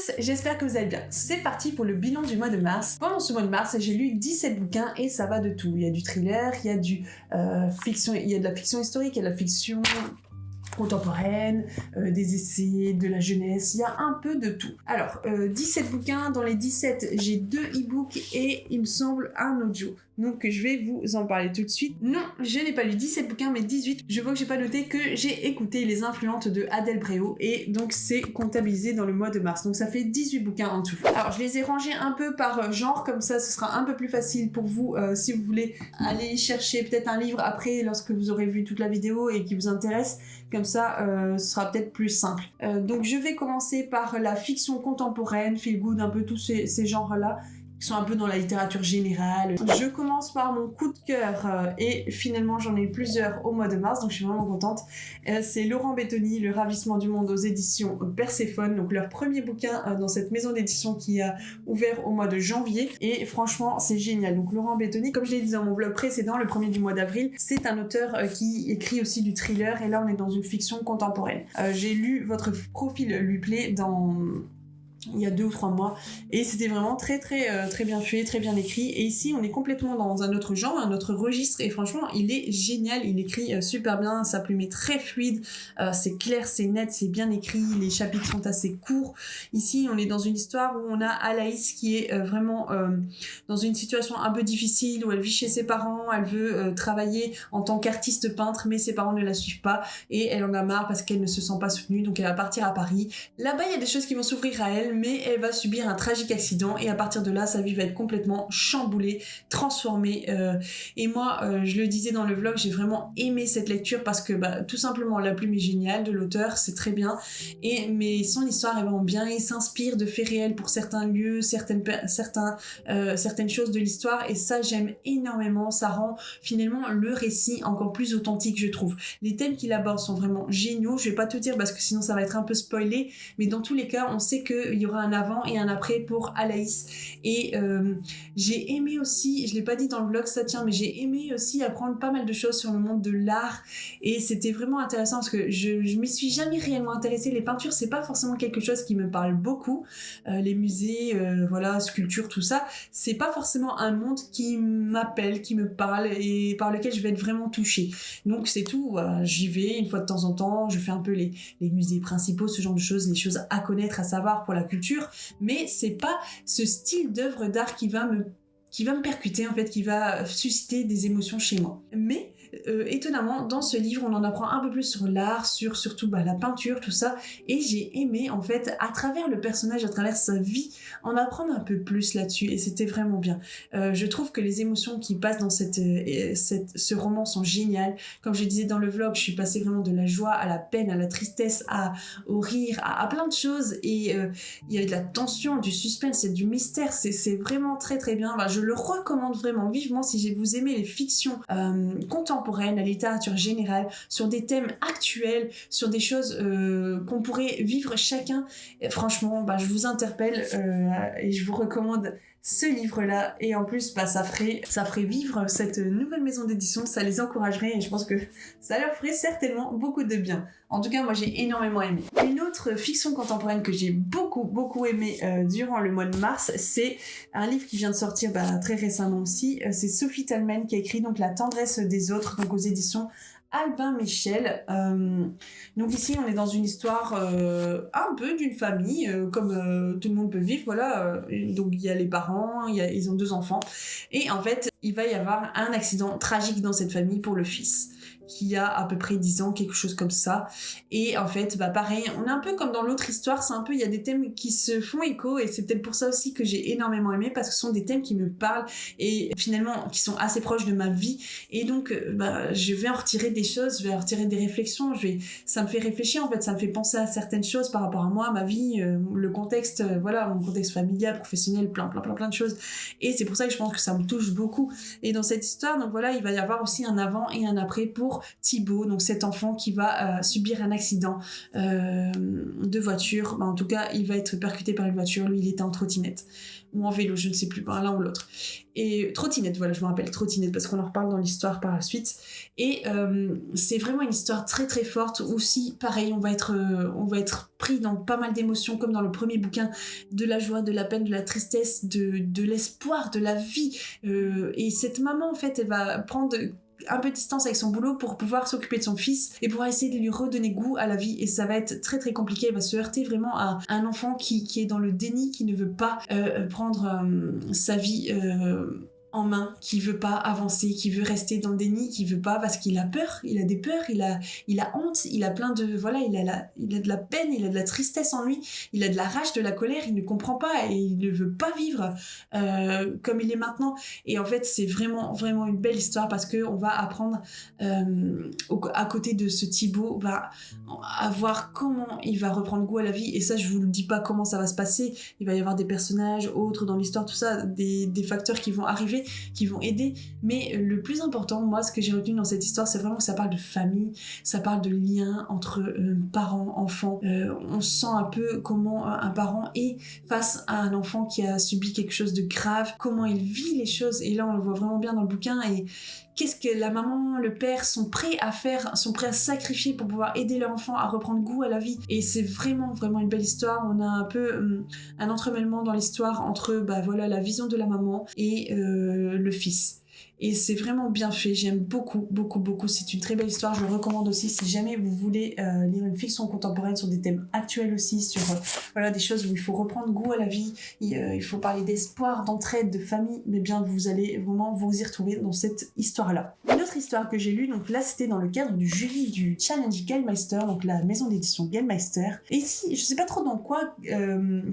tous, j'espère que vous allez bien. C'est parti pour le bilan du mois de mars. Pendant ce mois de mars, j'ai lu 17 bouquins et ça va de tout. Il y a du thriller, il y a du fiction, il y a de la fiction historique, il y a de la fiction contemporaine, des essais, de la jeunesse, il y a un peu de tout. Alors, 17 bouquins, dans les 17, j'ai 2 e-books et il me semble un audio. Donc je vais vous en parler tout de suite. Non, je n'ai pas lu 17 bouquins, mais 18. Je vois que j'ai pas noté que j'ai écouté Les Influentes de Adèle Bréau et donc c'est comptabilisé dans le mois de mars. Donc ça fait 18 bouquins en tout. Alors je les ai rangés un peu par genre, comme ça ce sera un peu plus facile pour vous si vous voulez aller chercher peut-être un livre après lorsque vous aurez vu toute la vidéo et qui vous intéresse. Comme ça, ce sera peut-être plus simple. Donc je vais commencer par la fiction contemporaine, feel good, un peu tous ces genres-là, qui sont un peu dans la littérature générale. Je commence par mon coup de cœur et finalement j'en ai eu plusieurs au mois de mars, donc je suis vraiment contente. C'est Laurent Bettoni, Le Ravissement du Monde aux éditions Perséphone, donc leur premier bouquin dans cette maison d'édition qui a ouvert au mois de janvier et franchement c'est génial. Donc Laurent Bettoni, comme je l'ai dit dans mon vlog précédent, le premier du mois d'avril, c'est un auteur qui écrit aussi du thriller et là on est dans une fiction contemporaine. J'ai lu Votre profil lui plaît il y a 2 ou 3 mois et c'était vraiment très bien fait, très bien écrit et ici on est complètement dans un autre genre, un autre registre et franchement il est génial, il écrit super bien, sa plume est très fluide, c'est clair, c'est net, c'est bien écrit, les chapitres sont assez courts. Ici on est dans une histoire où on a Alaïs qui est vraiment dans une situation un peu difficile où elle vit chez ses parents, elle veut travailler en tant qu'artiste peintre mais ses parents ne la suivent pas et elle en a marre parce qu'elle ne se sent pas soutenue, donc elle va partir à Paris. Là-bas il y a des choses qui vont s'ouvrir à elle mais elle va subir un tragique accident et à partir de là sa vie va être complètement chamboulée, transformée et moi je le disais dans le vlog, j'ai vraiment aimé cette lecture parce que tout simplement la plume est géniale de l'auteur, c'est très bien mais son histoire est vraiment bien, il s'inspire de faits réels pour certains lieux, certaines choses de l'histoire et ça j'aime énormément, ça rend finalement le récit encore plus authentique je trouve. Les thèmes qu'il aborde sont vraiment géniaux, je vais pas te dire parce que sinon ça va être un peu spoilé, mais dans tous les cas on sait qu'il y aura un avant et un après pour Alaïs et j'ai aimé aussi, je l'ai pas dit dans le vlog ça tient, mais j'ai aimé aussi apprendre pas mal de choses sur le monde de l'art et c'était vraiment intéressant parce que je m'y suis jamais réellement intéressée. Les peintures c'est pas forcément quelque chose qui me parle beaucoup, les musées, voilà, sculptures, tout ça, c'est pas forcément un monde qui m'appelle, qui me parle et par lequel je vais être vraiment touchée. Donc c'est tout, voilà, j'y vais une fois de temps en temps, je fais un peu les musées principaux, ce genre de choses, les choses à connaître, à savoir pour la culture, mais c'est pas ce style d'œuvre d'art qui va me percuter en fait, qui va susciter des émotions chez moi. Mais étonnamment, dans ce livre, on en apprend un peu plus sur l'art, sur surtout la peinture, tout ça, et j'ai aimé en fait, à travers le personnage, à travers sa vie, en apprendre un peu plus là-dessus, et c'était vraiment bien. Je trouve que les émotions qui passent dans ce roman sont géniales. Comme je disais dans le vlog, je suis passée vraiment de la joie à la peine, à la tristesse, au rire, à plein de choses, et il y a de la tension, du suspense, il y a du mystère, c'est vraiment très bien. Je le recommande vraiment vivement si vous aimez les fictions contemporaines, la littérature générale, sur des thèmes actuels, sur des choses qu'on pourrait vivre chacun. Et franchement, je vous interpelle et je vous recommande ce livre-là et en plus ça ferait vivre cette nouvelle maison d'édition, ça les encouragerait et je pense que ça leur ferait certainement beaucoup de bien. En tout cas moi j'ai énormément aimé. Une autre fiction contemporaine que j'ai beaucoup aimé durant le mois de mars, c'est un livre qui vient de sortir très récemment aussi, c'est Sophie Thalmann qui a écrit donc La tendresse des autres, donc aux éditions Albin Michel. Donc ici on est dans une histoire un peu d'une famille comme tout le monde peut vivre, voilà. Donc il y a les parents, ils ont 2 enfants et en fait il va y avoir un accident tragique dans cette famille pour le fils qui a à peu près 10 ans, quelque chose comme ça. Et en fait, pareil, on est un peu comme dans l'autre histoire, c'est un peu, il y a des thèmes qui se font écho et c'est peut-être pour ça aussi que j'ai énormément aimé parce que ce sont des thèmes qui me parlent et finalement qui sont assez proches de ma vie. Et donc, je vais en retirer des choses, je vais en retirer des réflexions, ça me fait réfléchir en fait, ça me fait penser à certaines choses par rapport à moi, ma vie, le contexte, voilà, mon contexte familial, professionnel, plein de choses. Et c'est pour ça que je pense que ça me touche beaucoup. Et dans cette histoire, donc voilà, il va y avoir aussi un avant et un après pour pour Thibaut, donc cet enfant qui va subir un accident de voiture. En tout cas, il va être percuté par une voiture. Lui, il était en trottinette ou en vélo, je ne sais plus, l'un ou l'autre. Et trottinette, voilà, je me rappelle, trottinette, parce qu'on en reparle dans l'histoire par la suite. Et c'est vraiment une histoire très très forte. Aussi, pareil, on va être pris dans pas mal d'émotions, comme dans le premier bouquin, de la joie, de la peine, de la tristesse, de l'espoir, de la vie. Et cette maman, en fait, elle va prendre un peu de distance avec son boulot pour pouvoir s'occuper de son fils et pouvoir essayer de lui redonner goût à la vie, et ça va être très très compliqué. Elle va se heurter vraiment à un enfant qui est dans le déni, qui ne veut pas prendre sa vie en main, qui veut pas avancer, qui veut rester dans le déni, qui veut pas parce qu'il a peur, il a des peurs, il a honte, il a plein de il a de la peine, il a de la tristesse en lui, il a de la rage, de la colère, il ne comprend pas et il ne veut pas vivre comme il est maintenant. Et en fait, c'est vraiment vraiment une belle histoire parce que on va apprendre à côté de ce Thibaut, à voir comment il va reprendre goût à la vie. Et ça, je vous le dis pas comment ça va se passer. Il va y avoir des personnages autres dans l'histoire, tout ça, des facteurs qui vont arriver, qui vont aider, mais le plus important, moi, ce que j'ai retenu dans cette histoire, c'est vraiment que ça parle de famille, ça parle de lien entre parents, enfants. On sent un peu comment un parent est face à un enfant qui a subi quelque chose de grave, comment il vit les choses, et là on le voit vraiment bien dans le bouquin. Et qu'est-ce que la maman, le père sont prêts à faire, sont prêts à sacrifier pour pouvoir aider leur enfant à reprendre goût à la vie. Et c'est vraiment vraiment une belle histoire. On a un peu un entremêlement dans l'histoire entre la vision de la maman et le fils. Et c'est vraiment bien fait, j'aime beaucoup, beaucoup, beaucoup. C'est une très belle histoire, je le recommande aussi si jamais vous voulez lire une fiction contemporaine sur des thèmes actuels aussi, sur des choses où il faut reprendre goût à la vie, il faut parler d'espoir, d'entraide, de famille, mais bien vous allez vraiment vous y retrouver dans cette histoire-là. Une autre histoire que j'ai lue, donc là c'était dans le cadre du jury du Challenge Gamemeister, donc la maison d'édition Gamemeister. Et ici, je sais pas trop dans quoi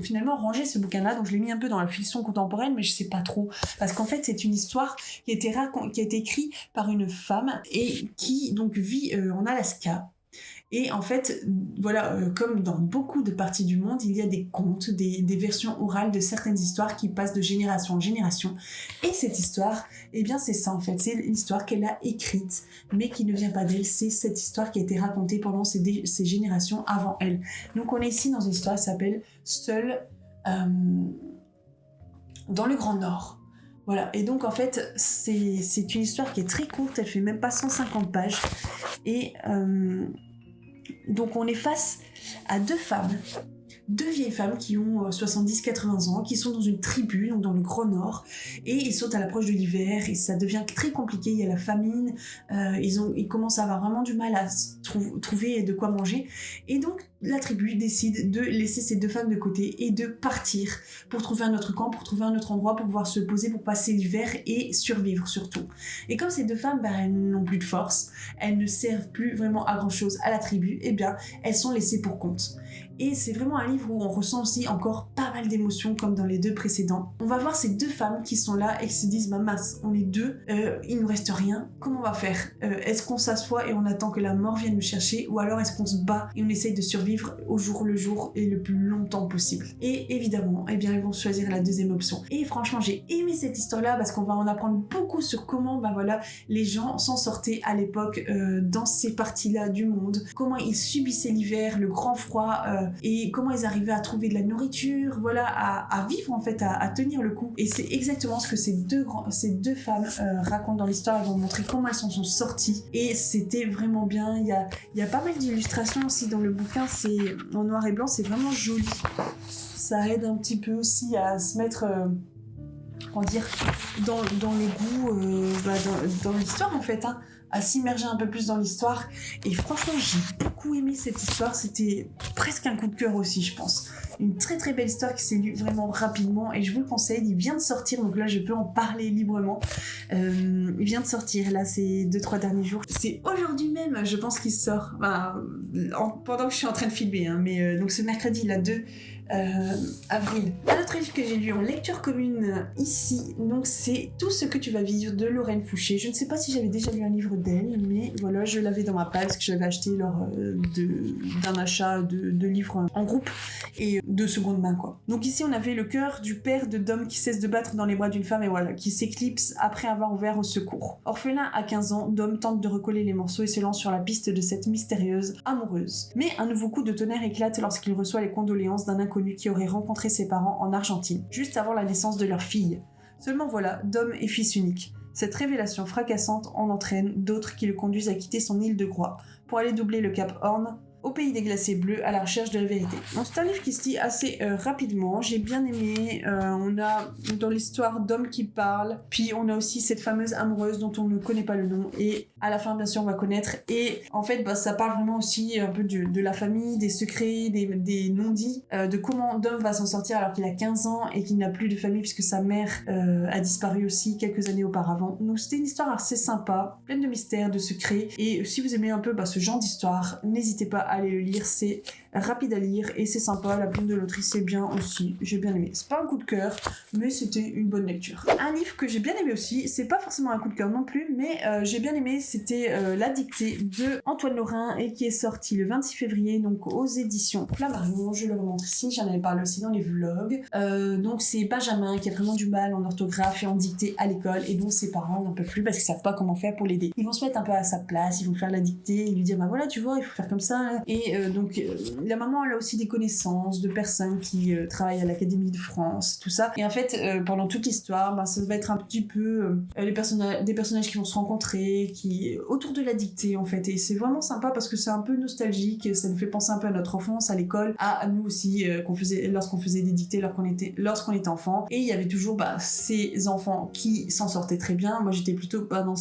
finalement ranger ce bouquin-là, donc je l'ai mis un peu dans la fiction contemporaine, mais je sais pas trop, parce qu'en fait c'est une histoire qui a été écrit par une femme et qui donc vit en Alaska. Et en fait, comme dans beaucoup de parties du monde, il y a des contes, des versions orales de certaines histoires qui passent de génération en génération. Et cette histoire, c'est ça en fait, c'est l'histoire qu'elle a écrite, mais qui ne vient pas d'elle, c'est cette histoire qui a été racontée pendant ces générations avant elle. Donc on est ici dans une histoire qui s'appelle Seul dans le Grand Nord. Voilà, et donc en fait, c'est une histoire qui est très courte, elle fait même pas 150 pages. Et donc on est face à deux vieilles femmes qui ont 70-80 ans, qui sont dans une tribu, donc dans le Grand Nord, et ils sont à l'approche de l'hiver, et ça devient très compliqué, il y a la famine, ils commencent à avoir vraiment du mal à trouver de quoi manger, et donc la tribu décide de laisser ces deux femmes de côté et de partir pour trouver un autre camp, pour trouver un autre endroit pour pouvoir se poser, pour passer l'hiver et survivre surtout. Et comme ces deux femmes, elles n'ont plus de force, elles ne servent plus vraiment à grand chose à la tribu, elles sont laissées pour compte. Et c'est vraiment un livre où on ressent aussi encore pas mal d'émotions comme dans les deux précédents. On va voir ces deux femmes qui sont là et qui se disent mince, on est deux, il nous reste rien, comment on va faire? Est-ce qu'on s'assoit et on attend que la mort vienne nous chercher, ou alors est-ce qu'on se bat et on essaye de survivre au jour le jour et le plus longtemps possible? Et évidemment, ils vont choisir la deuxième option. Et franchement, j'ai aimé cette histoire-là parce qu'on va en apprendre beaucoup sur comment les gens s'en sortaient à l'époque dans ces parties-là du monde, comment ils subissaient l'hiver, le grand froid, et comment ils arrivaient à trouver de la nourriture, à vivre en fait, à tenir le coup. Et c'est exactement ce que ces deux femmes racontent dans l'histoire. Elles vont montrer comment elles s'en sont sorties, et c'était vraiment bien. Il y a pas mal d'illustrations aussi dans le bouquin, c'est en noir et blanc, c'est vraiment joli. Ça aide un petit peu aussi à se mettre dans le goût, dans l'histoire en fait, à s'immerger un peu plus dans l'histoire. Et franchement, j'ai beaucoup aimé cette histoire, c'était presque un coup de cœur aussi, je pense. Une très très belle histoire qui s'est lue vraiment rapidement, et je vous le conseille. Il vient de sortir, donc là je peux en parler librement. Il vient de sortir là ces 2-3 derniers jours, c'est aujourd'hui même je pense qu'il sort, pendant que je suis en train de filmer, mais donc ce mercredi là, avril. Un autre livre que j'ai lu en lecture commune ici, donc c'est Tout ce que tu vas vivre de Lorraine Fouché. Je ne sais pas si j'avais déjà lu un livre d'elle, mais voilà, je l'avais dans ma palle parce que je l'avais acheté lors d'un achat de livres en groupe et de seconde main quoi. Donc ici on avait le cœur du père de Dom qui cesse de battre dans les bras d'une femme et voilà, qui s'éclipse après avoir ouvert au secours. Orphelin à 15 ans, Dom tente de recoller les morceaux et se lance sur la piste de cette mystérieuse amoureuse. Mais un nouveau coup de tonnerre éclate lorsqu'il reçoit les condoléances d'un inconnu qui aurait rencontré ses parents en Argentine, juste avant la naissance de leur fille. Seulement voilà, Dom est fils unique. Cette révélation fracassante en entraîne d'autres qui le conduisent à quitter son île de Groix pour aller doubler le cap Horn au pays des glacés bleus à la recherche de la vérité. Donc c'est un livre qui se lit assez rapidement, j'ai bien aimé, on a dans l'histoire d'hommes qui parlent, puis on a aussi cette fameuse amoureuse dont on ne connaît pas le nom, et à la fin bien sûr on va connaître, et en fait ça parle vraiment aussi un peu de la famille, des secrets, des non-dits, de comment Dom va s'en sortir alors qu'il a 15 ans et qu'il n'a plus de famille puisque sa mère a disparu aussi quelques années auparavant. Donc c'était une histoire assez sympa, pleine de mystères, de secrets, et si vous aimez un peu ce genre d'histoire, n'hésitez pas à aller le lire, c'est rapide à lire et c'est sympa, la plume de l'autrice c'est bien aussi, j'ai bien aimé. C'est pas un coup de cœur, mais c'était une bonne lecture. Un livre que j'ai bien aimé aussi, c'est pas forcément un coup de cœur non plus, mais j'ai bien aimé, c'était La Dictée de Antoine Lorrain et qui est sorti le 26 février, donc aux éditions Flammarion. Je le remontre ici, j'en avais parlé aussi dans les vlogs. Donc c'est Benjamin qui a vraiment du mal en orthographe et en dictée à l'école et dont ses parents n'en peuvent plus parce qu'ils savent pas comment faire pour l'aider. Ils vont se mettre un peu à sa place, ils vont faire la dictée et lui dire bah voilà tu vois il faut faire comme ça. Et donc la maman elle a aussi des connaissances de personnes qui travaillent à l'Académie de France, tout ça. Et en fait pendant toute l'histoire ça va être un petit peu des personnages qui vont se rencontrer, qui autour de la dictée en fait. Et c'est vraiment sympa parce que c'est un peu nostalgique, ça nous fait penser un peu à notre enfance à l'école, à nous aussi lorsqu'on faisait des dictées lorsqu'on était enfant. Et il y avait toujours ces enfants qui s'en sortaient très bien. Moi j'étais plutôt dans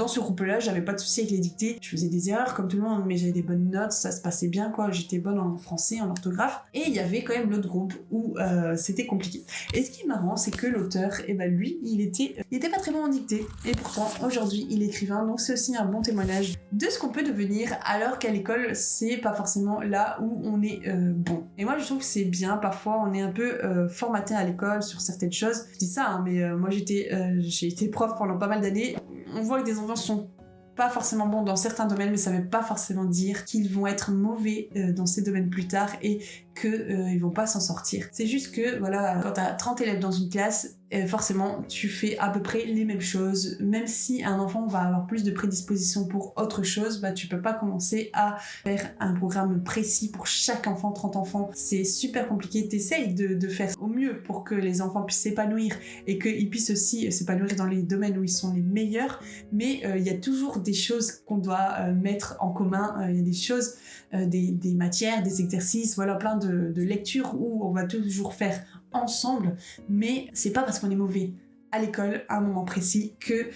ce groupe-là, j'avais pas de soucis avec les dictées. Je faisais des erreurs comme tout le monde, mais j'avais des bonnes notes, ça se passait bien quoi. J'étais bonne en français, en orthographe. Et il y avait quand même l'autre groupe où c'était compliqué. Et ce qui est marrant, c'est que l'auteur, lui, il était pas très bon en dictée. Et pourtant, aujourd'hui, il est écrivain. Donc c'est aussi un bon témoignage de ce qu'on peut devenir, alors qu'à l'école, c'est pas forcément là où on est bon. Et moi, je trouve que c'est bien. Parfois, on est un peu formaté à l'école sur certaines choses. Je dis ça, hein, mais moi, j'ai été prof pendant pas mal d'années. On voit que des enfants sont pas forcément bons dans certains domaines, mais ça veut pas forcément dire qu'ils vont être mauvais dans ces domaines plus tard et qu'ils vont pas s'en sortir. C'est juste que, voilà, quand t'as 30 élèves dans une classe, forcément, tu fais à peu près les mêmes choses. Même si un enfant va avoir plus de prédisposition pour autre chose, tu peux pas commencer à faire un programme précis pour chaque enfant, 30 enfants. C'est super compliqué. T'essayes de faire au mieux pour que les enfants puissent s'épanouir et qu'ils puissent aussi s'épanouir dans les domaines où ils sont les meilleurs. Mais il y a toujours des choses qu'on doit mettre en commun. Il y a des choses, des matières, des exercices, voilà, plein de lectures où on va toujours faire ensemble, mais c'est pas parce qu'on est mauvais à l'école à un moment précis que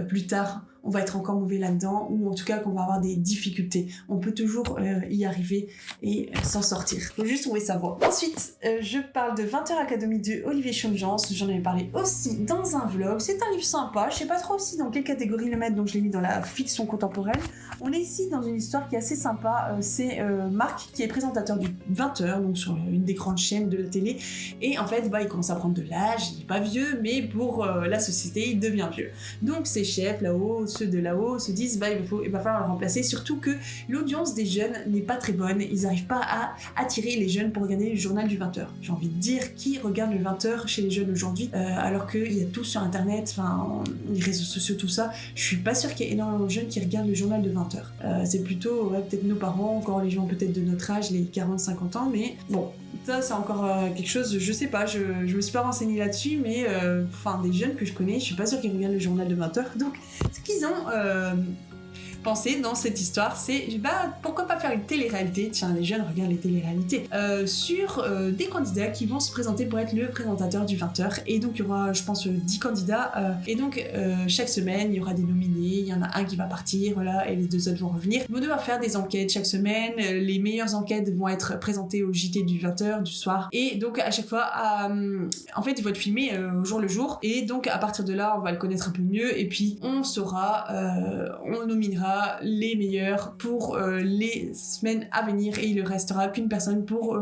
plus tard on va être encore mauvais là-dedans, ou en tout cas qu'on va avoir des difficultés. On peut toujours y arriver et s'en sortir. Faut juste trouver sa voie. Ensuite, je parle de 20h Académie de Olivier Schoenjans. J'en avais parlé aussi dans un vlog. C'est un livre sympa. Je sais pas trop aussi dans quelle catégorie le mettre, donc je l'ai mis dans la fiction contemporaine. On est ici dans une histoire qui est assez sympa. C'est Marc qui est présentateur du 20h, donc sur une des grandes chaînes de la télé. Et en fait, il commence à prendre de l'âge. Il est pas vieux, mais pour la société, il devient vieux. Donc ses chefs là-haut, ceux de là-haut se disent il va falloir le remplacer, surtout que l'audience des jeunes n'est pas très bonne, ils n'arrivent pas à attirer les jeunes pour regarder le journal du 20h. J'ai envie de dire, qui regarde le 20h chez les jeunes aujourd'hui, alors qu'il y a tout sur internet, les réseaux sociaux, tout ça. Je suis pas sûre qu'il y ait énormément de jeunes qui regardent le journal de 20h. C'est plutôt peut-être nos parents, encore les gens peut-être de notre âge, les 40-50 ans, mais bon, ça c'est encore quelque chose, je sais pas, je me suis pas renseignée là-dessus, mais des jeunes que je connais, je suis pas sûre qu'ils regardent le journal de 20h. Donc ce qu'ils ont pensé dans cette histoire, c'est pourquoi pas faire une télé-réalité, tiens les jeunes regardent les télé-réalités, sur des candidats qui vont se présenter pour être le présentateur du 20h, et donc il y aura je pense 10 candidats, et donc chaque semaine il y aura des nominés, il y en a un qui va partir, voilà, et les deux autres vont revenir. Ils vont devoir faire des enquêtes chaque semaine, les meilleures enquêtes vont être présentées au JT du 20h du soir, et donc à chaque fois en fait il faut être filmé au jour le jour, et donc à partir de là on va le connaître un peu mieux, et puis on saura, on nominera sera les meilleur pour les semaines à venir et il ne restera qu'une personne pour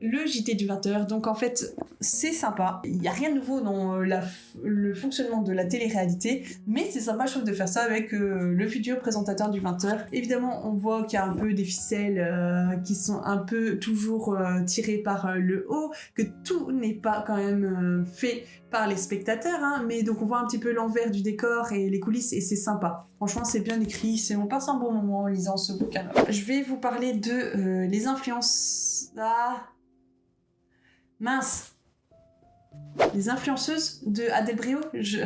le JT du 20h. Donc en fait, c'est sympa. Il n'y a rien de nouveau dans le fonctionnement de la télé-réalité, mais c'est sympa, je trouve, de faire ça avec le futur présentateur du 20h. Évidemment, on voit qu'il y a un peu des ficelles qui sont un peu toujours tirées par le haut, que tout n'est pas quand même fait par les spectateurs, hein, mais donc on voit un petit peu l'envers du décor et les coulisses et c'est sympa. Franchement, c'est bien écrit, on passe un bon moment en lisant ce bouquin. Je vais vous parler de les influences... Ah mince, les influenceuses de Adèle Brio, je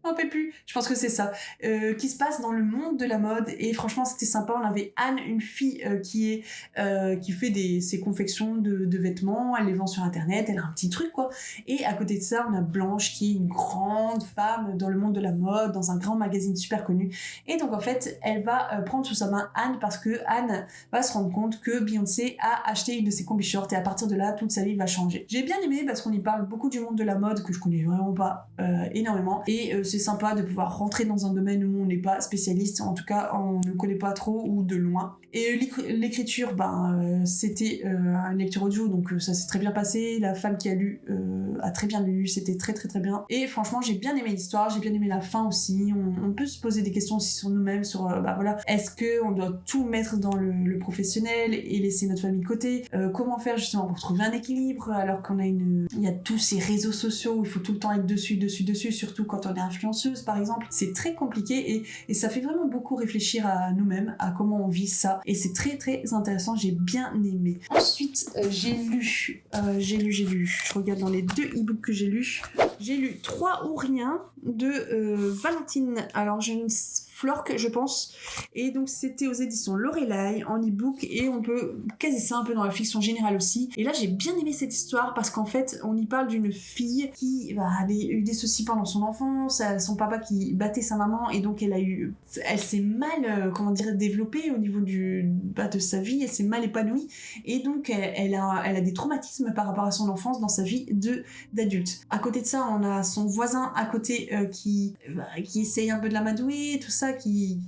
n'en peux plus, je pense que c'est ça, qui se passe dans le monde de la mode et franchement c'était sympa. On avait Anne, une fille qui fait ses confections de vêtements, elle les vend sur internet, elle a un petit truc quoi, et à côté de ça on a Blanche qui est une grande femme dans le monde de la mode, dans un grand magazine super connu, et donc en fait elle va prendre sous sa main Anne parce que Anne va se rendre compte que Beyoncé a acheté une de ses combi shorts et à partir de là toute sa vie va changer. J'ai bien aimé parce qu'on y parle beaucoup du monde de la mode que je connais vraiment pas énormément et c'est sympa de pouvoir rentrer dans un domaine où on n'est pas spécialiste, en tout cas on ne connaît pas trop ou de loin. Et l'écriture, c'était une lecture audio, donc ça s'est très bien passé. La femme qui a lu a très bien lu, c'était très très très bien. Et franchement, j'ai bien aimé l'histoire, j'ai bien aimé la fin aussi. On peut se poser des questions aussi sur nous-mêmes, sur est-ce qu'on doit tout mettre dans le professionnel et laisser notre famille de côté, comment faire justement pour trouver un équilibre alors qu'on a il y a tous ces réseaux sociaux où il faut tout le temps être dessus, surtout quand on est influenceuse par exemple. C'est très compliqué et ça fait vraiment beaucoup réfléchir à nous-mêmes, à comment on vit ça. Et c'est très très intéressant, j'ai bien aimé. Ensuite, j'ai lu, je regarde dans les 2 e-books que j'ai lu 3 ou rien de Valentine. Alors j'ai une Florque, je pense, et donc c'était aux éditions Lorelai en e-book et on peut caser ça un peu dans la fiction générale aussi. Et là j'ai bien aimé cette histoire parce qu'en fait on y parle d'une fille qui a eu des soucis pendant son enfance, son papa qui battait sa maman et donc elle s'est mal développée au niveau de sa vie, elle s'est mal épanouie et donc elle a des traumatismes par rapport à son enfance dans sa vie d'adulte. À côté de ça on a son voisin à côté qui essaye un peu de l'amadouer, tout ça, qui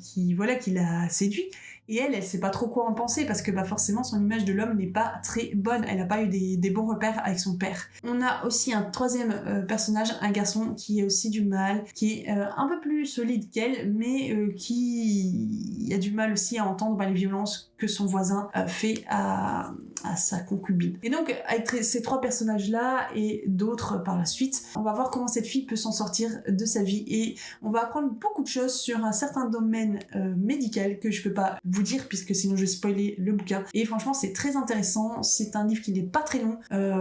l'a séduit. Et elle sait pas trop quoi en penser parce que forcément son image de l'homme n'est pas très bonne. Elle a pas eu des bons repères avec son père. On a aussi un 3e personnage, un garçon qui a aussi du mal, qui est un peu plus solide qu'elle, mais qui a du mal aussi à entendre les violences que son voisin fait à sa concubine. Et donc avec ces 3 personnages-là et d'autres par la suite, on va voir comment cette fille peut s'en sortir de sa vie et on va apprendre beaucoup de choses sur un certain domaine médical que je peux pas vous dire puisque sinon je vais spoiler le bouquin. Et franchement c'est très intéressant, c'est un livre qui n'est pas très long,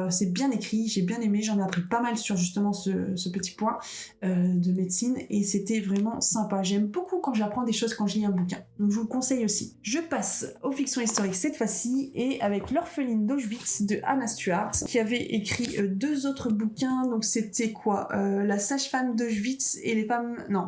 c'est bien écrit, j'ai bien aimé, j'en ai appris pas mal sur justement ce petit point de médecine et c'était vraiment sympa. J'aime beaucoup quand j'apprends des choses quand je lis un bouquin, donc je vous le conseille aussi. Je passe aux fictions historiques cette fois-ci et avec L'orpheline d'Auschwitz de Anna Stuart qui avait écrit 2 autres bouquins, donc c'était quoi, la sage-femme d'Auschwitz et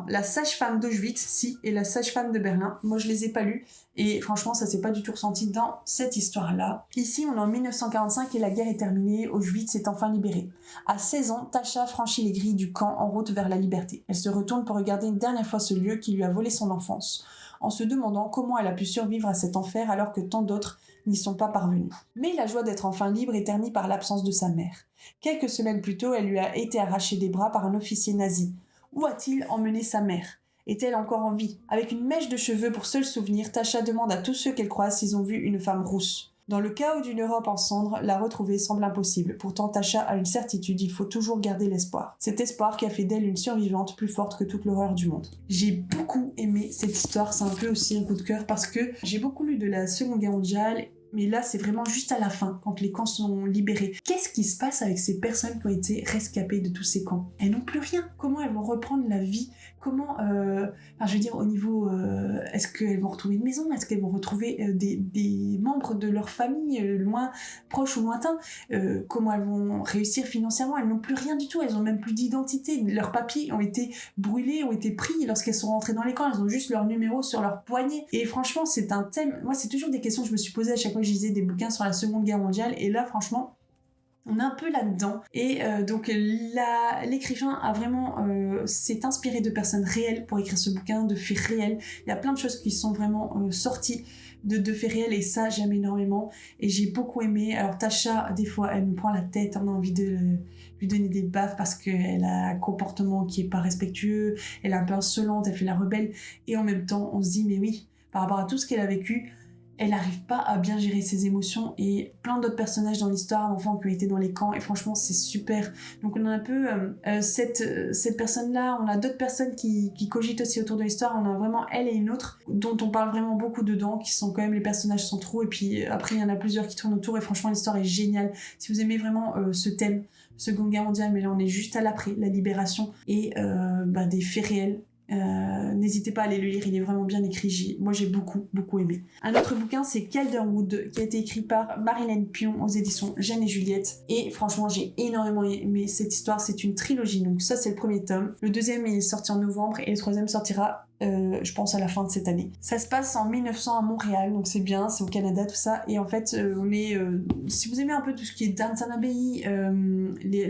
la sage-femme d'Auschwitz et la sage-femme de Berlin. Moi je les ai pas lus et franchement ça s'est pas du tout ressenti dans cette histoire-là. Ici on est en 1945 et la guerre est terminée, Auschwitz est enfin libérée. À 16 ans, Tasha franchit les grilles du camp en route vers la liberté. Elle se retourne pour regarder une dernière fois ce lieu qui lui a volé son enfance, en se demandant comment elle a pu survivre à cet enfer alors que tant d'autres n'y sont pas parvenus. Mais la joie d'être enfin libre est ternie par l'absence de sa mère. Quelques semaines plus tôt, elle lui a été arrachée des bras par un officier nazi. Où a-t-il emmené sa mère ? Est-elle encore en vie ? Avec une mèche de cheveux pour seul souvenir, Tasha demande à tous ceux qu'elle croise s'ils ont vu une femme rousse. Dans le chaos d'une Europe en cendres, la retrouver semble impossible. Pourtant, Tasha a une certitude, il faut toujours garder l'espoir. Cet espoir qui a fait d'elle une survivante plus forte que toute l'horreur du monde. J'ai beaucoup aimé cette histoire, c'est un peu aussi un coup de cœur parce que j'ai beaucoup lu de la Seconde Guerre mondiale, mais là c'est vraiment juste à la fin, quand les camps sont libérés. Qu'est-ce qui se passe avec ces personnes qui ont été rescapées de tous ces camps ? Elles n'ont plus rien. Comment elles vont reprendre la vie ? Comment, au niveau, est-ce qu'elles vont retrouver une maison ? Est-ce qu'elles vont retrouver des membres de leur famille, proches ou lointains ? Comment elles vont réussir financièrement ? Elles n'ont plus rien du tout, elles n'ont même plus d'identité. Leurs papiers ont été brûlés, ont été pris lorsqu'elles sont rentrées dans les camps. Elles ont juste leur numéro sur leur poignet. Et franchement, c'est un thème, moi c'est toujours des questions que je me suis posées à chaque fois que je lisais des bouquins sur la Seconde Guerre mondiale. Et là, franchement, On est un peu là-dedans. Et donc l'écrivain a vraiment s'est inspiré de personnes réelles pour écrire ce bouquin, de faits réels. Il y a plein de choses qui sont vraiment sorties de faits réels et ça j'aime énormément. Et j'ai beaucoup aimé. Alors Tasha, des fois, elle me prend la tête, on a envie de lui donner des baffes parce qu'elle a un comportement qui est pas respectueux, elle est un peu insolente, elle fait la rebelle. Et en même temps, on se dit, mais oui, par rapport à tout ce qu'elle a vécu, elle n'arrive pas à bien gérer ses émotions et plein d'autres personnages dans l'histoire d'enfants qui ont été dans les camps et franchement c'est super. Donc on a un peu cette personne-là, on a d'autres personnes qui cogitent aussi autour de l'histoire, on a vraiment elle et une autre dont on parle vraiment beaucoup dedans, qui sont quand même les personnages centraux et puis après il y en a plusieurs qui tournent autour et franchement l'histoire est géniale. Si vous aimez vraiment ce thème, Seconde Guerre mondiale, mais là on est juste à l'après, la libération et des faits réels. N'hésitez pas à aller le lire, il est vraiment bien écrit, moi j'ai beaucoup aimé. Un autre bouquin c'est Calderwood qui a été écrit par Marilyn Pion aux éditions Jeanne et Juliette et franchement j'ai énormément aimé cette histoire, c'est une trilogie donc ça c'est le premier tome, le deuxième il est sorti en novembre et le troisième sortira je pense à la fin de cette année. Ça se passe en 1900 à Montréal, donc c'est bien, c'est au Canada tout ça, et en fait on est, si vous aimez un peu tout ce qui est Downton Abbey,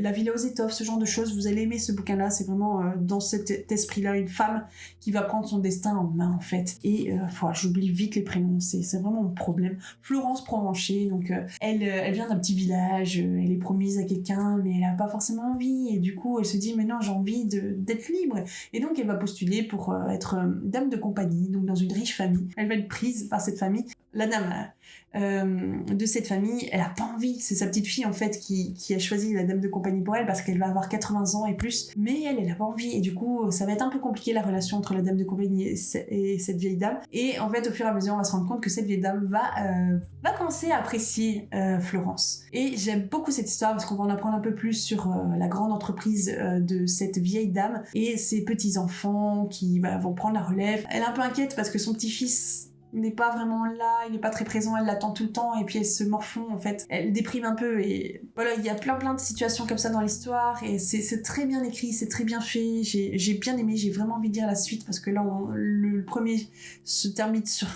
la Villa aux étoffes, ce genre de choses, vous allez aimer ce bouquin là, c'est vraiment dans cet esprit là, une femme qui va prendre son destin en main en fait, et j'oublie vite les prénoms, c'est vraiment mon problème. Florence Provencher, donc elle vient d'un petit village, elle est promise à quelqu'un mais elle a pas forcément envie, et du coup elle se dit mais non j'ai envie d'être libre, et donc elle va postuler pour être dame de compagnie, donc dans une riche famille. Elle va être prise par cette famille. La dame de cette famille, elle a pas envie, c'est sa petite fille en fait qui a choisi la dame de compagnie pour elle parce qu'elle va avoir 80 ans et plus, mais elle a pas envie et du coup ça va être un peu compliqué la relation entre la dame de compagnie et cette vieille dame, et en fait au fur et à mesure on va se rendre compte que cette vieille dame va commencer à apprécier Florence, et j'aime beaucoup cette histoire parce qu'on va en apprendre un peu plus sur la grande entreprise de cette vieille dame et ses petits enfants qui vont prendre la relève. Elle est un peu inquiète parce que son petit-fils n'est pas vraiment là, il n'est pas très présent, elle l'attend tout le temps et puis elle se morfond en fait, elle déprime un peu, et voilà, il y a plein de situations comme ça dans l'histoire et c'est très bien écrit, c'est très bien fait, j'ai bien aimé, j'ai vraiment envie de lire la suite parce que là le premier se termine sur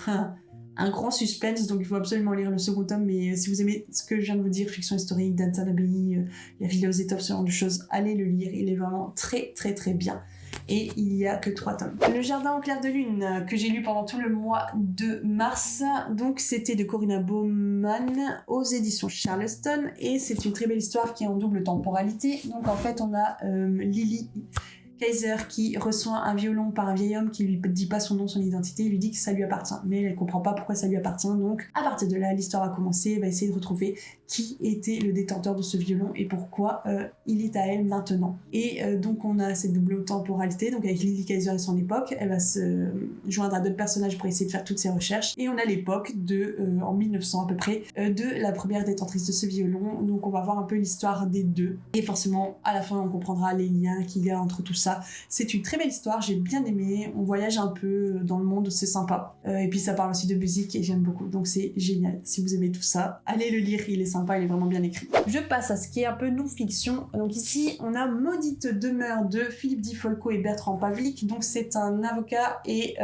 un grand suspense, donc il faut absolument lire le second tome, mais si vous aimez ce que je viens de vous dire, fiction historique, Downton Abbey, la Villa aux étoffes, ce genre de choses, allez le lire, il est vraiment très bien. Et il y a que 3 tomes. Le Jardin au clair de lune, que j'ai lu pendant tout le mois de mars, donc c'était de Corinna Baumann aux éditions Charleston, et c'est une très belle histoire qui est en double temporalité. Donc en fait on a Lily Kaiser qui reçoit un violon par un vieil homme qui lui dit pas son nom, son identité, il lui dit que ça lui appartient, mais elle comprend pas pourquoi ça lui appartient, donc à partir de là l'histoire a commencé, elle va essayer de retrouver qui était le détenteur de ce violon et pourquoi il est à elle maintenant. Et donc on a cette double temporalité, donc avec Lily Kaiser et son époque, elle va se joindre à d'autres personnages pour essayer de faire toutes ses recherches, et on a l'époque en 1900 à peu près, de la première détentrice de ce violon, donc on va voir un peu l'histoire des deux, et forcément à la fin on comprendra les liens qu'il y a entre tout ça. C'est une très belle histoire, j'ai bien aimé, on voyage un peu dans le monde, c'est sympa, et puis ça parle aussi de musique et j'aime beaucoup, donc c'est génial. Si vous aimez tout ça, allez le lire, il est sympa, il est vraiment bien écrit. Je passe à ce qui est un peu non-fiction, donc ici on a Maudite demeure de Philippe Di Folco et Bertrand Pavlik, donc c'est un avocat et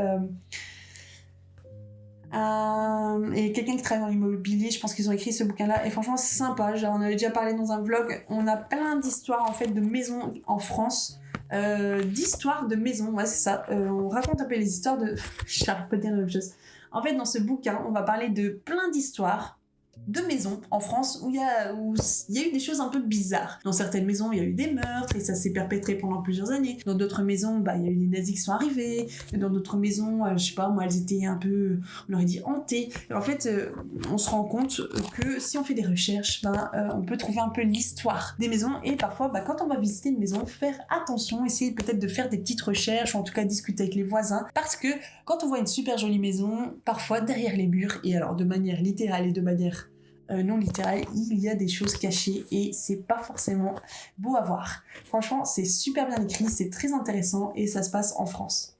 quelqu'un qui travaille dans l'immobilier, je pense qu'ils ont écrit ce bouquin-là, et franchement c'est sympa, on avait déjà parlé dans un vlog, on a plein d'histoires en fait de maisons en France, d'histoires de maisons, ouais c'est ça, on raconte un peu les histoires de... j'arrive pas de dire la même chose. En fait dans ce bouquin, on va parler de plein d'histoires de maisons en France où il y a eu des choses un peu bizarres. Dans certaines maisons, il y a eu des meurtres et ça s'est perpétré pendant plusieurs années. Dans d'autres maisons, il y a eu les nazis qui sont arrivés. Dans d'autres maisons, je sais pas, moi, elles étaient un peu, on aurait dit hantées. Et en fait, on se rend compte que si on fait des recherches, on peut trouver un peu l'histoire des maisons, et parfois, quand on va visiter une maison, faire attention, essayer peut-être de faire des petites recherches, ou en tout cas discuter avec les voisins, parce que quand on voit une super jolie maison, parfois derrière les murs, et alors de manière littérale et de manière non littérale, il y a des choses cachées et c'est pas forcément beau à voir. Franchement, c'est super bien écrit, c'est très intéressant et ça se passe en France.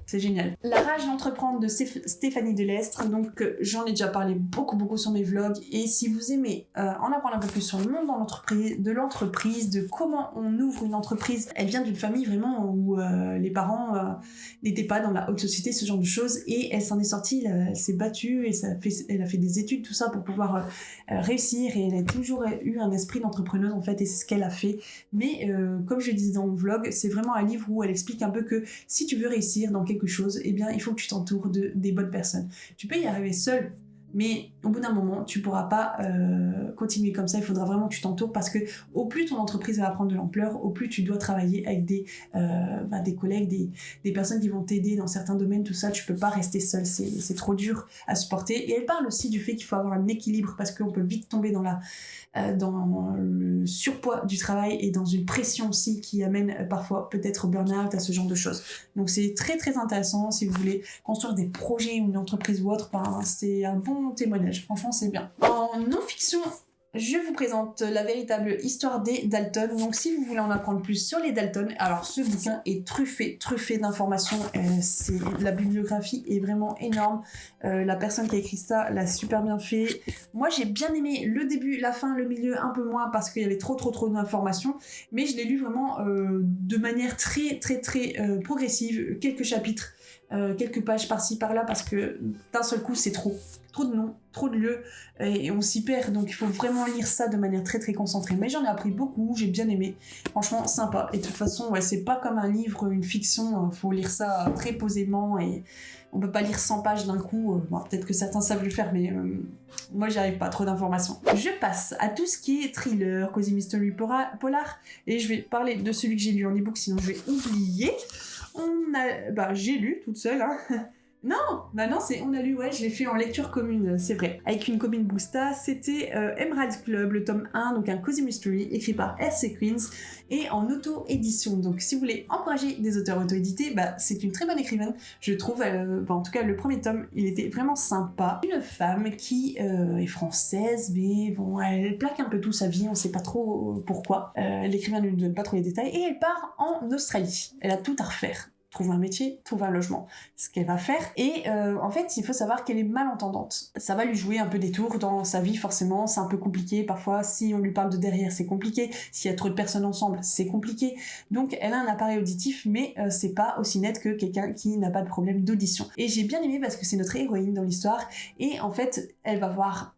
C'est génial. La rage d'entreprendre de Stéphanie Delestre. Donc, j'en ai déjà parlé beaucoup sur mes vlogs. Et si vous aimez en apprendre un peu plus sur le monde de l'entreprise, de comment on ouvre une entreprise, elle vient d'une famille vraiment où les parents n'étaient pas dans la haute société, ce genre de choses. Et elle s'en est sortie, elle s'est battue et elle a fait des études, tout ça pour pouvoir réussir. Et elle a toujours eu un esprit d'entrepreneuse en fait. Et c'est ce qu'elle a fait. Mais comme je le disais dans mon vlog, c'est vraiment un livre où elle explique un peu que si tu veux réussir dans quelque chose, eh bien, il faut que tu t'entoures des bonnes personnes. Tu peux y arriver seul, mais au bout d'un moment, tu pourras pas continuer comme ça. Il faudra vraiment que tu t'entoures parce que au plus ton entreprise va prendre de l'ampleur, au plus tu dois travailler avec des collègues, des personnes qui vont t'aider dans certains domaines, tout ça. Tu peux pas rester seul, c'est trop dur à supporter. Et elle parle aussi du fait qu'il faut avoir un équilibre parce qu'on peut vite tomber dans le surpoids du travail et dans une pression aussi qui amène parfois peut-être au burn-out, à ce genre de choses. Donc c'est très intéressant si vous voulez construire des projets ou une entreprise ou autre, c'est un bon témoignage, franchement c'est bien. En non-fiction, je vous présente la véritable histoire des Dalton. Donc si vous voulez en apprendre plus sur les Dalton, alors ce bouquin est truffé d'informations. La bibliographie est vraiment énorme. La personne qui a écrit ça l'a super bien fait. Moi j'ai bien aimé le début, la fin, le milieu un peu moins parce qu'il y avait trop d'informations. Mais je l'ai lu vraiment de manière très progressive. Quelques chapitres, quelques pages par-ci par-là parce que d'un seul coup c'est trop de noms, trop de lieux et on s'y perd, donc il faut vraiment lire ça de manière très concentrée. Mais j'en ai appris beaucoup, j'ai bien aimé, franchement sympa. Et de toute façon c'est pas comme un livre, une fiction, faut lire ça très posément et on peut pas lire 100 pages d'un coup. Peut-être que certains savent le faire, mais moi j'y arrive pas, trop d'informations. Je passe à tout ce qui est thriller, cozy mystery, polar, et je vais parler de celui que j'ai lu en ebook, sinon je vais oublier. J'ai lu toute seule, hein. Non, on a lu, je l'ai fait en lecture commune, c'est vrai. Avec une copine Bousta, c'était Emerald Club, le tome 1, donc un cozy mystery écrit par R.C. Queens et en auto-édition. Donc si vous voulez encourager des auteurs auto-édités, c'est une très bonne écrivaine, je trouve. En tout cas, le premier tome, il était vraiment sympa. Une femme qui est française, mais bon, elle plaque un peu tout sa vie, on sait pas trop pourquoi. L'écrivain ne lui donne pas trop les détails et elle part en Australie. Elle a tout à refaire. Trouve un métier, trouve un logement, ce qu'elle va faire. Et en fait, il faut savoir qu'elle est malentendante. Ça va lui jouer un peu des tours dans sa vie, forcément. C'est un peu compliqué. Parfois, si on lui parle de derrière, c'est compliqué. S'il y a trop de personnes ensemble, c'est compliqué. Donc, elle a un appareil auditif, mais c'est pas aussi net que quelqu'un qui n'a pas de problème d'audition. Et j'ai bien aimé parce que c'est notre héroïne dans l'histoire. Et en fait, elle va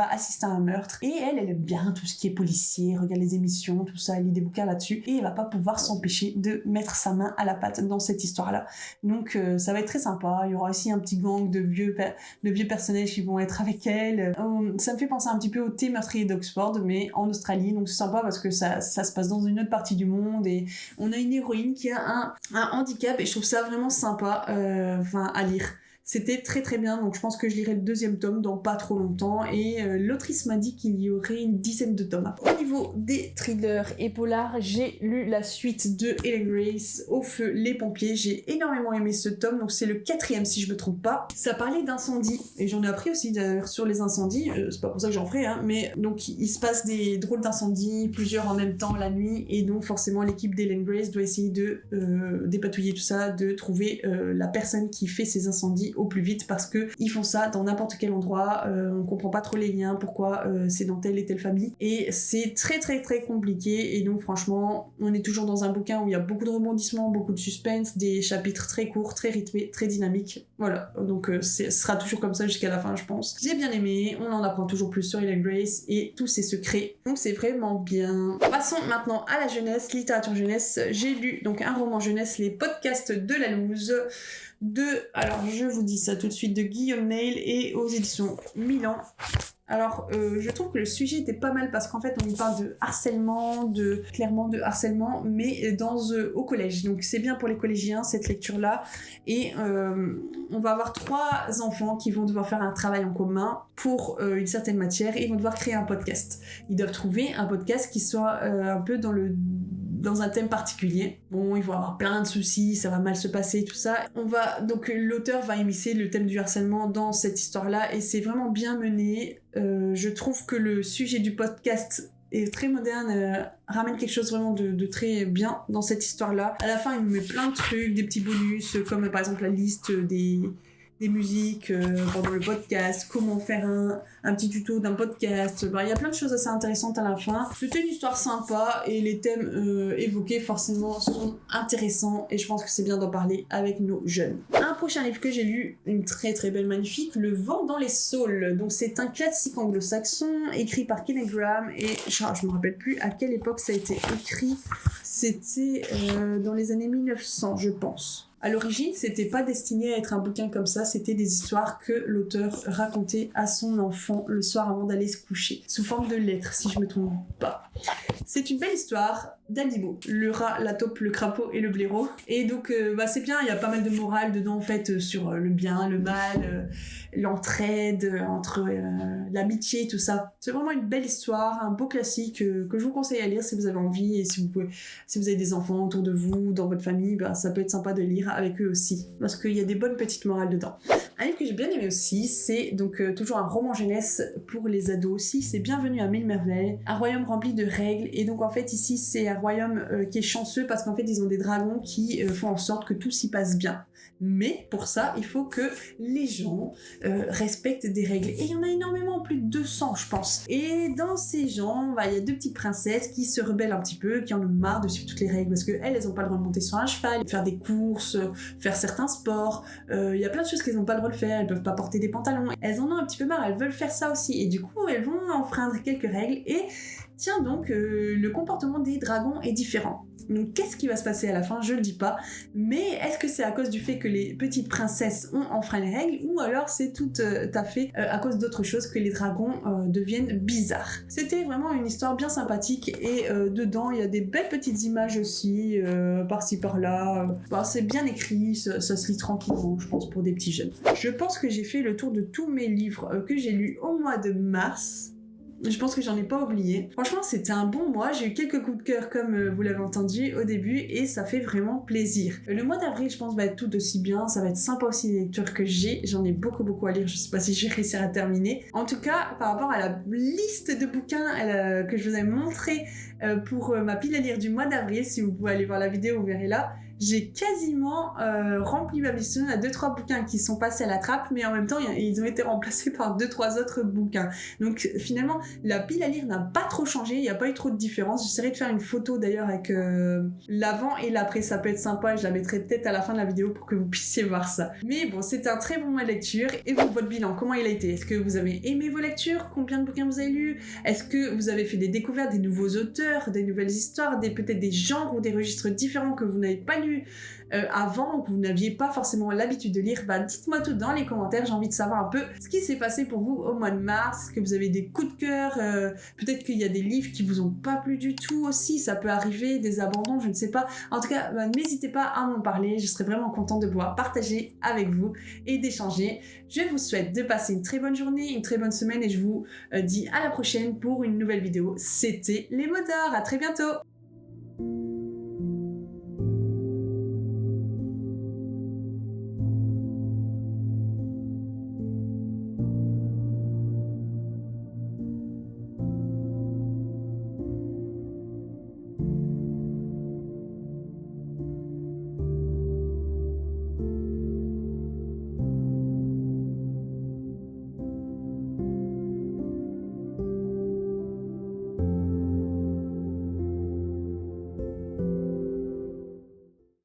assister à un meurtre. Et elle aime bien tout ce qui est policier, regarde les émissions, tout ça, elle lit des bouquins là-dessus. Et elle va pas pouvoir s'empêcher de mettre sa main à la pâte dans cette histoire-là. Donc ça va être très sympa. Il y aura aussi un petit gang de vieux personnages qui vont être avec elle. Ça me fait penser un petit peu au thé meurtrier d'Oxford, mais en Australie. Donc c'est sympa parce que ça se passe dans une autre partie du monde et on a une héroïne qui a un handicap et je trouve ça vraiment sympa à lire. C'était très bien, donc je pense que je lirai le deuxième tome dans pas trop longtemps et l'autrice m'a dit qu'il y aurait une dizaine de tomes. Au niveau des thrillers et polars, j'ai lu la suite de Helen Grace, Au feu les pompiers. J'ai énormément aimé ce tome, donc c'est le 4e si je me trompe pas. Ça parlait d'incendie et j'en ai appris aussi d'ailleurs sur les incendies, c'est pas pour ça que j'en ferai, mais donc il se passe des drôles d'incendies, plusieurs en même temps la nuit et donc forcément l'équipe d'Helen Grace doit essayer de dépatouiller tout ça, de trouver la personne qui fait ces incendies au plus vite parce que ils font ça dans n'importe quel endroit, on comprend pas trop les liens, pourquoi c'est dans telle et telle famille et c'est très compliqué et donc franchement on est toujours dans un bouquin où il y a beaucoup de rebondissements, beaucoup de suspense, des chapitres très courts, très rythmés, très dynamiques, voilà, donc ce sera toujours comme ça jusqu'à la fin je pense. J'ai bien aimé, on en apprend toujours plus sur Helen Grace et tous ses secrets, donc c'est vraiment bien. Passons maintenant à la jeunesse, littérature jeunesse. J'ai lu donc un roman jeunesse, Les podcasts de la loose alors je vous dis ça tout de suite, de Guillaume Neil et aux éditions Milan. Alors, je trouve que le sujet était pas mal parce qu'en fait, on y parle de harcèlement, clairement de harcèlement, mais au collège. Donc, c'est bien pour les collégiens, cette lecture-là. Et on va avoir 3 enfants qui vont devoir faire un travail en commun pour une certaine matière et ils vont devoir créer un podcast. Ils doivent trouver un podcast qui soit un peu dans un thème particulier. Bon, ils vont avoir plein de soucis, ça va mal se passer, tout ça. Donc l'auteur va émisser le thème du harcèlement dans cette histoire-là et c'est vraiment bien mené. Je trouve que le sujet du podcast et très moderne, ramène quelque chose vraiment de très bien dans cette histoire-là. À la fin, il nous met plein de trucs, des petits bonus, comme par exemple la liste des musiques pendant le podcast, comment faire un petit tuto d'un podcast. Il y a plein de choses assez intéressantes à la fin. C'était une histoire sympa et les thèmes évoqués forcément sont intéressants et je pense que c'est bien d'en parler avec nos jeunes. Un prochain livre que j'ai lu, une très très belle magnifique, Le vent dans les saules. Donc c'est un classique anglo-saxon écrit par Kenneth Grahame et je me rappelle plus à quelle époque ça a été écrit. C'était dans les années 1900 je pense. À l'origine, c'était pas destiné à être un bouquin comme ça, c'était des histoires que l'auteur racontait à son enfant le soir avant d'aller se coucher, sous forme de lettres, si je me trompe pas. C'est une belle histoire d'animaux, le rat, la taupe, le crapaud et le blaireau. Et donc, c'est bien, il y a pas mal de morale dedans, en fait, sur le bien, le mal, l'entraide, entre l'amitié, tout ça. C'est vraiment une belle histoire, un beau classique que je vous conseille à lire si vous avez envie et si vous avez des enfants autour de vous, dans votre famille, ça peut être sympa de lire avec eux aussi, parce qu'il y a des bonnes petites morales dedans. Un livre que j'ai bien aimé aussi, c'est donc toujours un roman jeunesse pour les ados aussi, c'est Bienvenue à Mille Merveilles, un royaume rempli de règles, et donc en fait ici c'est un royaume qui est chanceux parce qu'en fait ils ont des dragons qui font en sorte que tout s'y passe bien. Mais pour ça, il faut que les gens respectent des règles. Et il y en a énormément, plus de 200 je pense. Et dans ces gens, il y a deux petites princesses qui se rebellent un petit peu, qui en ont marre de suivre toutes les règles parce qu'elles, elles n'ont pas le droit de monter sur un cheval, faire des courses, faire certains sports. Il y a plein de choses qu'elles n'ont pas le droit de faire, elles peuvent pas porter des pantalons. Elles en ont un petit peu marre, elles veulent faire ça aussi. Et du coup, elles vont enfreindre quelques règles. Et tiens donc, le comportement des dragons est différent. Donc qu'est-ce qui va se passer à la fin, je le dis pas, mais est-ce que c'est à cause du fait que les petites princesses ont enfreint les règles ou alors c'est tout à fait à cause d'autre chose que les dragons deviennent bizarres. C'était vraiment une histoire bien sympathique et dedans il y a des belles petites images aussi par-ci par-là. C'est bien écrit, ça se lit tranquillement je pense pour des petits jeunes. Je pense que j'ai fait le tour de tous mes livres que j'ai lus au mois de mars. Je pense que j'en ai pas oublié. Franchement, c'était un bon mois. J'ai eu quelques coups de cœur, comme vous l'avez entendu au début, et ça fait vraiment plaisir. Le mois d'avril, je pense, va être tout aussi bien. Ça va être sympa aussi les lectures que j'ai. J'en ai beaucoup à lire. Je sais pas si je vais réussir à terminer. En tout cas, par rapport à la liste de bouquins que je vous ai montré pour ma pile à lire du mois d'avril, si vous pouvez aller voir la vidéo, vous verrez là. J'ai quasiment rempli ma liste. Il y a 2-3 bouquins qui sont passés à la trappe, mais en même temps, ils ont été remplacés par 2-3 autres bouquins. Donc finalement, la pile à lire n'a pas trop changé, il n'y a pas eu trop de différence. J'essaierai de faire une photo d'ailleurs avec l'avant et l'après, ça peut être sympa, et je la mettrai peut-être à la fin de la vidéo pour que vous puissiez voir ça. Mais bon, c'était un très bon mois de lecture. Et vous, votre bilan, comment il a été? Est-ce que vous avez aimé vos lectures? Combien de bouquins vous avez lus? Est-ce que vous avez fait des découvertes, des nouveaux auteurs, des nouvelles histoires, peut-être des genres ou des registres différents que vous n'avez pas lus avant, que vous n'aviez pas forcément l'habitude de lire? Dites-moi tout dans les commentaires, j'ai envie de savoir un peu ce qui s'est passé pour vous au mois de mars. Est-ce que vous avez des coups de cœur? Peut-être qu'il y a des livres qui vous ont pas plu du tout aussi, ça peut arriver, des abandons, je ne sais pas. En tout cas, n'hésitez pas à m'en parler, je serais vraiment contente de pouvoir partager avec vous et d'échanger. Je vous souhaite de passer une très bonne journée, une très bonne semaine et je vous dis à la prochaine pour une nouvelle vidéo. C'était les mots d'or, à très bientôt.